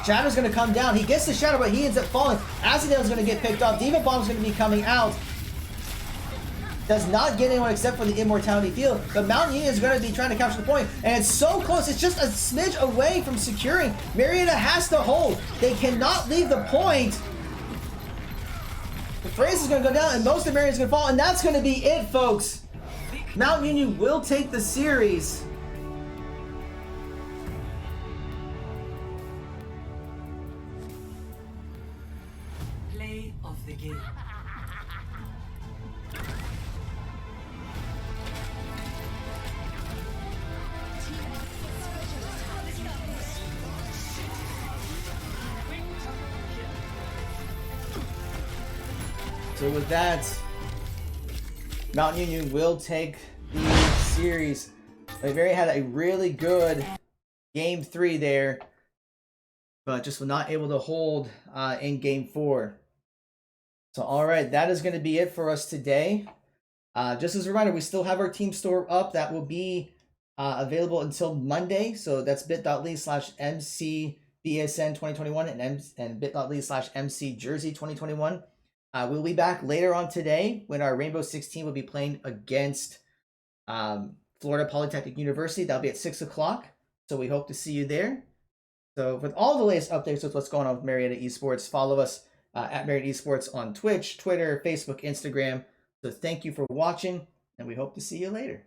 Shadow's going to come down. He gets the Shadow, but he ends up falling. Azadale's going to get picked off. Diva Bomb's going to be coming out. Does not get anyone except for the Immortality Field, but Mountain Union is going to be trying to capture the point, and it's so close. It's just a smidge away from securing. Marietta has to hold. They cannot leave the point. The phrase is going to go down, and most of Marietta's going to fall, and that's going to be it, folks. Mountain Union will take the series. Play of the game. So with that, Mountain Union will take the series. They had a really good game 3 there, but just were not able to hold in game 4. So all right, that is going to be it for us today. Just as a reminder, we still have our team store up. That will be available until Monday. So that's bit.ly/MCBSN2021 and bit.ly/MCJersey2021. We'll be back later on today when our Rainbow 16 will be playing against Florida Polytechnic University. That'll be at 6 o'clock. So we hope to see you there. So with all the latest updates with what's going on with Marietta Esports, follow us at Marietta Esports on Twitch, Twitter, Facebook, Instagram. So thank you for watching, and we hope to see you later.